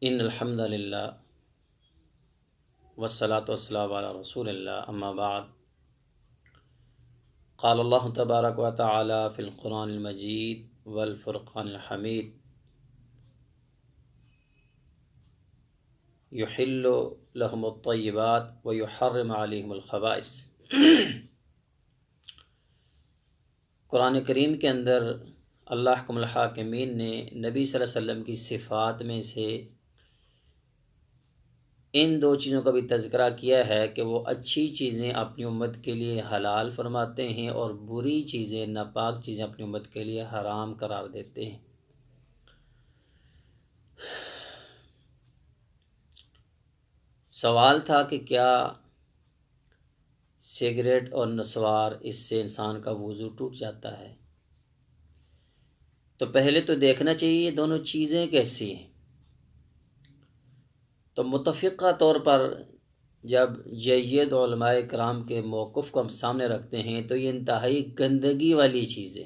ان الحمد للہ والصلاة والسلام علی رسول اللہ اما بعد قال اللہ تبارک و تعالی فی القرآن المجید والفرقان الحمید یحل لهم الطیبات ویحرم علیہم الخبائث۔ قرآن کریم کے اندر اللہ حکم الحاکمین نے نبی صلی اللہ علیہ وسلم کی صفات میں سے ان دو چیزوں کا بھی تذکرہ کیا ہے کہ وہ اچھی چیزیں اپنی امت کے لیے حلال فرماتے ہیں اور بری چیزیں، ناپاک چیزیں اپنی امت کے لیے حرام قرار دیتے ہیں۔ سوال تھا کہ کیا سگریٹ اور نسوار اس سے انسان کا وضو ٹوٹ جاتا ہے؟ تو پہلے تو دیکھنا چاہیے یہ دونوں چیزیں کیسی ہیں۔ تو متفقہ طور پر جب جید علماء کرام کے موقف کو ہم سامنے رکھتے ہیں تو یہ انتہائی گندگی والی چیزیں،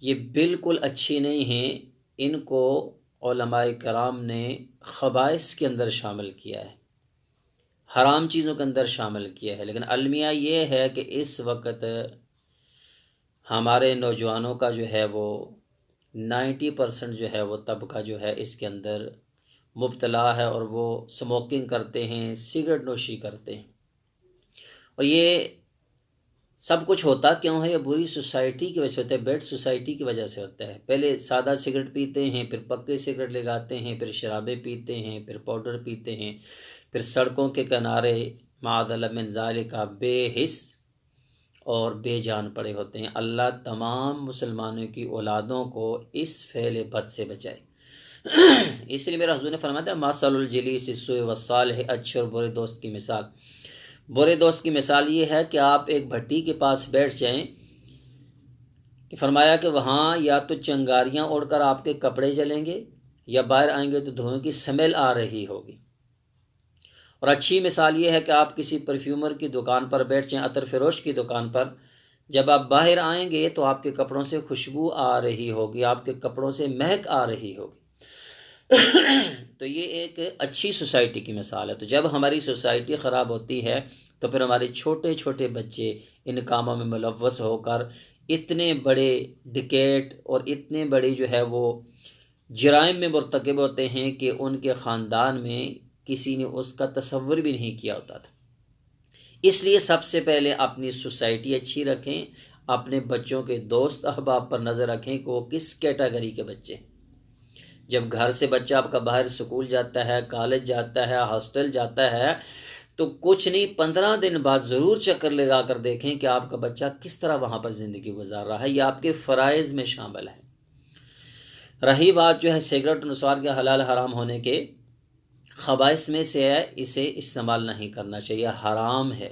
یہ بالکل اچھی نہیں ہیں۔ ان کو علماء کرام نے خبائث کے اندر شامل کیا ہے، حرام چیزوں کے اندر شامل کیا ہے۔ لیکن المیہ یہ ہے کہ اس وقت ہمارے نوجوانوں کا جو ہے وہ 90% جو ہے وہ طبقہ جو ہے اس کے اندر مبتلا ہے، اور وہ سموکنگ کرتے ہیں، سگریٹ نوشی کرتے ہیں۔ اور یہ سب کچھ ہوتا کیوں ہے؟ یہ بری سوسائٹی کی وجہ سے ہوتا ہے، بیڈ سوسائٹی کی وجہ سے ہوتا ہے۔ پہلے سادہ سگریٹ پیتے ہیں، پھر پکے سگریٹ لگاتے ہیں، پھر شرابیں پیتے ہیں، پھر پاؤڈر پیتے ہیں، پھر سڑکوں کے کنارے معاذ اللہ من ذالک بے حس اور بے جان پڑے ہوتے ہیں۔ اللہ تمام مسلمانوں کی اولادوں کو اس فعل بد سے بچائے۔ اس لیے میرا حضور نے فرمایا تھا مثل الجلیس السوء والصالح، اچھے اور برے دوست کی مثال۔ برے دوست کی مثال یہ ہے کہ آپ ایک بھٹی کے پاس بیٹھ جائیں کہ فرمایا کہ وہاں یا تو چنگاریاں اڑ کر آپ کے کپڑے جلیں گے، یا باہر آئیں گے تو دھوئیں کی سمیل آ رہی ہوگی۔ اور اچھی مثال یہ ہے کہ آپ کسی پرفیومر کی دکان پر بیٹھ جائیں، عطر فروش کی دکان پر، جب آپ باہر آئیں گے تو آپ کے کپڑوں سے خوشبو آ رہی ہوگی، آپ کے کپڑوں سے مہک آ رہی ہوگی۔ تو یہ ایک اچھی سوسائٹی کی مثال ہے۔ تو جب ہماری سوسائٹی خراب ہوتی ہے تو پھر ہمارے چھوٹے چھوٹے بچے ان کاموں میں ملوث ہو کر اتنے بڑے ڈکیٹ اور اتنے بڑے جو ہے وہ جرائم میں مرتکب ہوتے ہیں کہ ان کے خاندان میں کسی نے اس کا تصور بھی نہیں کیا ہوتا تھا۔ اس لیے سب سے پہلے اپنی سوسائٹی اچھی رکھیں، اپنے بچوں کے دوست احباب پر نظر رکھیں کہ وہ کس کیٹیگری کے بچے ہیں۔ جب گھر سے بچہ آپ کا باہر سکول جاتا ہے، کالج جاتا ہے، ہاسٹل جاتا ہے، تو کچھ نہیں 15 دن بعد ضرور چکر لگا کر دیکھیں کہ آپ کا بچہ کس طرح وہاں پر زندگی گزار رہا ہے، یہ آپ کے فرائض میں شامل ہے۔ رہی بات جو ہے سگریٹ و نسوار کے حلال حرام ہونے کے، خبائث میں سے ہے، اسے استعمال نہیں کرنا چاہیے، حرام ہے۔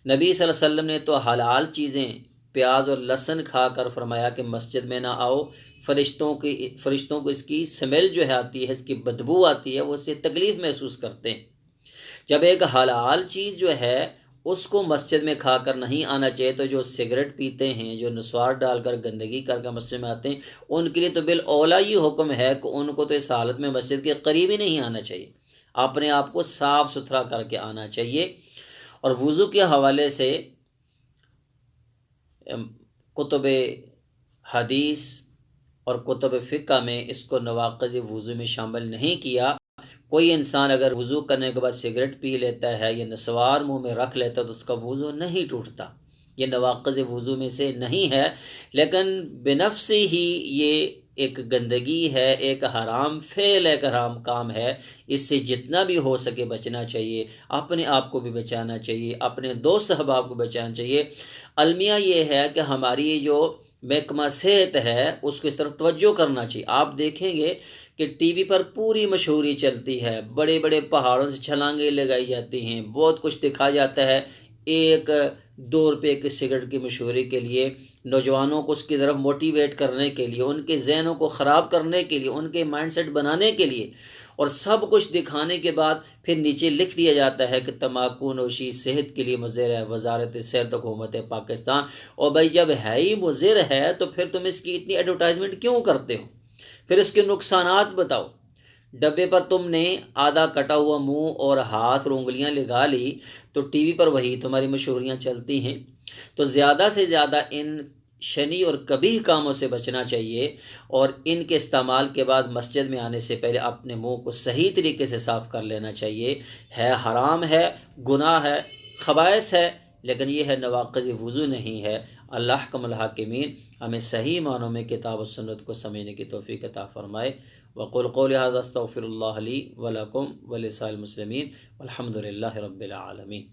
نبی صلی اللہ علیہ وسلم نے تو حلال چیزیں پیاز اور لہسن کھا کر فرمایا کہ مسجد میں نہ آؤ، فرشتوں کو اس کی سمیل جو ہے آتی ہے، اس کی بدبو آتی ہے، وہ اسے تکلیف محسوس کرتے ہیں۔ جب ایک حلال چیز جو ہے اس کو مسجد میں کھا کر نہیں آنا چاہیے، تو جو سگریٹ پیتے ہیں، جو نسوار ڈال کر گندگی کر کے مسجد میں آتے ہیں، ان کے لیے تو بالاولیٰ یہ حکم ہے کہ ان کو تو اس حالت میں مسجد کے قریب ہی نہیں آنا چاہیے، اپنے آپ کو صاف ستھرا کر کے آنا چاہیے۔ اور وضو کے حوالے سے کتب حدیث اور کتب فقہ میں اس کو نواقض وضو میں شامل نہیں کیا۔ کوئی انسان اگر وضو کرنے کے بعد سگریٹ پی لیتا ہے یا نسوار منہ میں رکھ لیتا ہے تو اس کا وضو نہیں ٹوٹتا، یہ نواقض وضو میں سے نہیں ہے، لیکن بنفس ہی یہ ایک گندگی ہے، ایک حرام فعل، ایک حرام کام ہے۔ اس سے جتنا بھی ہو سکے بچنا چاہیے، اپنے آپ کو بھی بچانا چاہیے، اپنے دوست احباب کو بچانا چاہیے۔ المیہ یہ ہے کہ ہماری جو محکمہ صحت ہے اس کو اس طرف توجہ کرنا چاہیے۔ آپ دیکھیں گے کہ ٹی وی پر پوری مشہوری چلتی ہے، بڑے بڑے پہاڑوں سے چھلانگیں لگائی جاتی ہیں، بہت کچھ دکھا جاتا ہے، ایک 2 روپے کے سگریٹ کی مشہوری کے لیے، نوجوانوں کو اس کی طرف موٹیویٹ کرنے کے لیے، ان کے ذہنوں کو خراب کرنے کے لیے، ان کے مائنڈ سیٹ بنانے کے لیے، اور سب کچھ دکھانے کے بعد پھر نیچے لکھ دیا جاتا ہے کہ تمباکو نوشی صحت کے لیے مضر ہے، وزارت صحت حکومت پاکستان۔ اور بھائی جب ہے ہی مضر ہے تو پھر تم اس کی اتنی ایڈورٹائزمنٹ کیوں کرتے ہو؟ پھر اس کے نقصانات بتاؤ۔ ڈبے پر تم نے آدھا کٹا ہوا منہ اور ہاتھ اور انگلیاں لگا لی تو ٹی وی پر وہی تمہاری مشہوریاں چلتی ہیں۔ تو زیادہ سے زیادہ ان شنی اور کبیح کاموں سے بچنا چاہیے، اور ان کے استعمال کے بعد مسجد میں آنے سے پہلے اپنے منہ کو صحیح طریقے سے صاف کر لینا چاہیے۔ ہے حرام ہے، گناہ ہے، خبائث ہے، لیکن یہ ہے نواقض وضو نہیں ہے۔ اللہ احکم الحاکمین ہمیں صحیح معنوں میں کتاب و سنت کو سمجھنے کی توفیق عطا فرمائے۔ وقل قولی ھذا استغفر اللہ لی ولکم ولسائر المسلمین والحمد للہ رب العالمین۔